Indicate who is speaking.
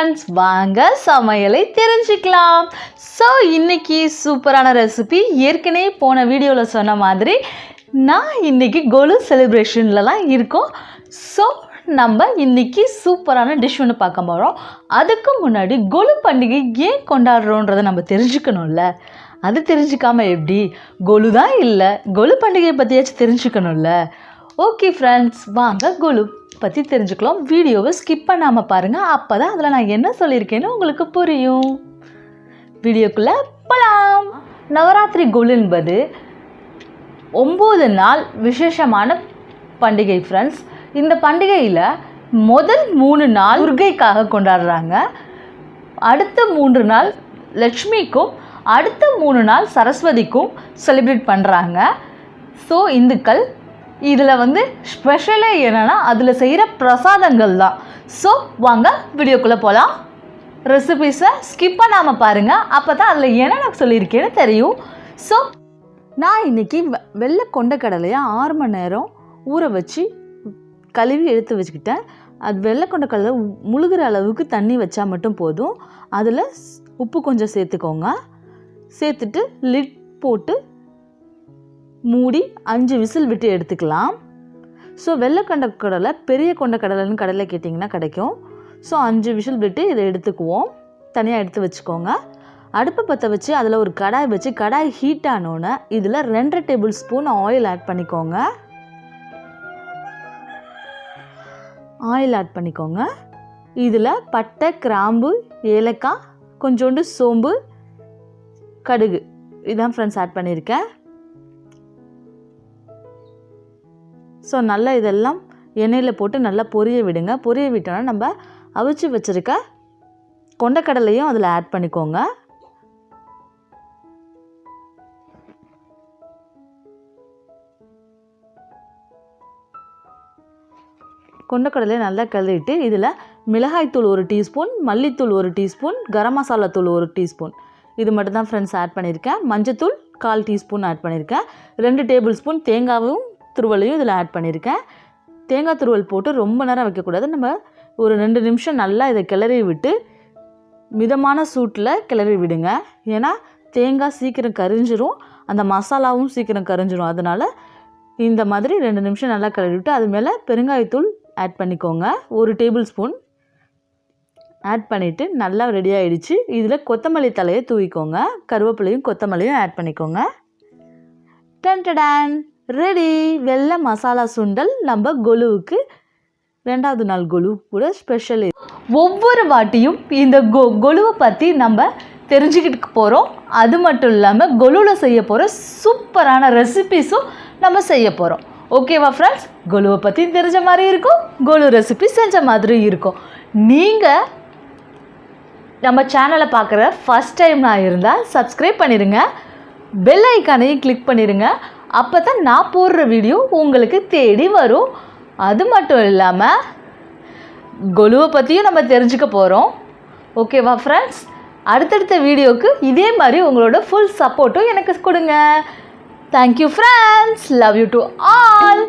Speaker 1: Friends, வாங்க சமையலை தெரிஞ்சுக்கலாம். ஸோ இன்றைக்கி சூப்பரான ரெசிபி. ஏற்கனவே போன வீடியோவில் சொன்ன மாதிரி நான் இன்றைக்கி கொலு செலிப்ரேஷனில் தான் இருக்கோம். ஸோ நம்ம இன்றைக்கி சூப்பரான டிஷ் ஒன்று பார்க்க போகிறோம். அதுக்கு முன்னாடி கொலு பண்டிகை ஏன் கொண்டாடுறோன்றதை நம்ம தெரிஞ்சுக்கணும்ல. அது தெரிஞ்சுக்காமல் எப்படி? கொலு தான் இல்லை, கொலு பண்டிகையை பற்றியாச்சும் தெரிஞ்சுக்கணும்ல. ஓகே ஃப்ரெண்ட்ஸ், வாங்க கொலு பற்றி தெரிஞ்சுக்கலாம். வீடியோவை ஸ்கிப் பண்ணாமல் பாருங்கள். அப்போ தான் அதில் நான் என்ன சொல்லியிருக்கேன்னு உங்களுக்கு புரியும். வீடியோக்குள்ளே போகலாம். நவராத்திரி கொலு என்பது 9 நாள் விசேஷமான பண்டிகை ஃப்ரெண்ட்ஸ். இந்த பண்டிகையில் முதல் 3 நாள் துர்க்கைக்காக கொண்டாடுறாங்க. அடுத்த 3 நாள் லக்ஷ்மிக்கும், அடுத்த 3 நாள் சரஸ்வதிக்கும் செலிப்ரேட் பண்ணுறாங்க. ஸோ இந்துக்கள் இதில் ஸ்பெஷலே என்னென்னா அதில் செய்கிற பிரசாதங்கள் தான். ஸோ வாங்க வீடியோக்குள்ளே போகலாம். ரெசிபீஸை ஸ்கிப் பண்ணாமல் பாருங்கள். அப்போ தான் அதில் என்னென்ன சொல்லியிருக்கேன்னு தெரியும். ஸோ நான் இன்றைக்கி வெள்ளை கொண்டக்கடலையை 6 மணி நேரம் ஊற வச்சு கழுவி எடுத்து வச்சுக்கிட்டேன். அது வெள்ளை கொண்டக்கடலை முழுகிற அளவுக்கு தண்ணி வச்சா மட்டும் போதும். அதில் உப்பு கொஞ்சம் சேர்த்துக்கோங்க. சேர்த்துட்டு லிட் போட்டு மூடி 5 விசில் விட்டு எடுத்துக்கலாம். ஸோ வெள்ளை கொண்டக்கடலை பெரிய கொண்டக்கடலைன்னு கடையில் கேட்டிங்கன்னா கிடைக்கும். ஸோ 5 விசில் விட்டு இதை எடுத்துக்குவோம். தனியாக எடுத்து வச்சுக்கோங்க. அடுப்பை பற்ற வச்சு அதில் ஒரு கடாய் வச்சு கடாய் ஹீட் ஆனோன்னே இதில் 2 டேபிள் ஸ்பூன் ஆயில் ஆட் பண்ணிக்கோங்க. ஆயில் ஆட் பண்ணிக்கோங்க. இதில் பட்டை, கிராம்பு, ஏலக்காய், கொஞ்சோண்டு சோம்பு, கடுகு இதான் ஃப்ரெண்ட்ஸ் ஆட் பண்ணியிருக்கேன். ஸோ நல்லா இதெல்லாம் எண்ணெயில் போட்டு நல்லா பொரிய விடுங்க. பொரிய விட்டோன்னா நம்ம அவிச்சு வச்சுருக்க கொண்டக்கடலையும் அதில் ஆட் பண்ணிக்கோங்க. கொண்டக்கடலையை நல்லா கழுவிட்டு இதில் மிளகாய்த்தூள் 1 டீஸ்பூன், மல்லித்தூள் 1 டீஸ்பூன், கரம் மசாலா தூள் 1 டீஸ்பூன் இது மட்டும் தான் ஃப்ரெண்ட்ஸ் ஆட் பண்ணியிருக்கேன். மஞ்சத்தூள் 1/4 டீஸ்பூன் ஆட் பண்ணியிருக்கேன். 2 டேபிள் ஸ்பூன் தேங்காயும் துருவலையும் இதில் ஆட் பண்ணியிருக்கேன். தேங்காய் துருவல் போட்டு ரொம்ப நேரம் வைக்கக்கூடாது. நம்ம ஒரு 2 நிமிஷம் நல்லா இதை கிளறி விட்டு மிதமான சூட்டில் கிளறி விடுங்க. ஏன்னா தேங்காய் சீக்கிரம் கரிஞ்சிரும், அந்த மசாலாவும் சீக்கிரம் கரிஞ்சிரும். அதனால் இந்த மாதிரி 2 நிமிஷம் நல்லா கிளறி விட்டு அது மேலே பெருங்காயத்தூள் ஆட் பண்ணிக்கோங்க. 1 டேபிள் ஸ்பூன் ஆட் பண்ணிவிட்டு நல்லா ரெடி ஆகிடுச்சு. இதில் கொத்தமல்லி தலையை தூவிக்கோங்க. கருவேப்பிலையும் கொத்தமல்லியும் ஆட் பண்ணிக்கோங்க. டன்டடான் ரெடி. வெள்ளை மசாலா சுண்டல் நம்ம கொலுவுக்கு 2வது நாள் கொலு கூட ஸ்பெஷல். ஒவ்வொரு வாட்டியும் இந்த கொலுவை பற்றி நம்ம தெரிஞ்சுக்கிட்டு போகிறோம். அது மட்டும் இல்லாமல் கொலுவில் செய்ய போகிற சூப்பரான ரெசிபீஸும் நம்ம செய்ய போகிறோம். ஓகேவா ஃப்ரெண்ட்ஸ்? கொலுவை பற்றி தெரிஞ்ச மாதிரி இருக்கும், கொலு ரெசிபி செஞ்ச மாதிரி இருக்கும். நீங்கள் நம்ம சேனலை பார்க்குற ஃபஸ்ட் டைம் நான் இருந்தால் சப்ஸ்கிரைப் பண்ணிடுங்க. பெல் ஐக்கானையும் கிளிக் பண்ணிடுங்க. அப்போ தான் நான் போடுற வீடியோ உங்களுக்கு தேடி வரும். அது மட்டும் இல்லாமல் கொலுவை பற்றியும் நம்ம தெரிஞ்சுக்க போகிறோம். ஓகேவா ஃப்ரெண்ட்ஸ்? அடுத்தடுத்த வீடியோவுக்கு இதே மாதிரி உங்களோட ஃபுல் சப்போர்ட்டும் எனக்கு கொடுங்க. Thank you friends. Love you to all.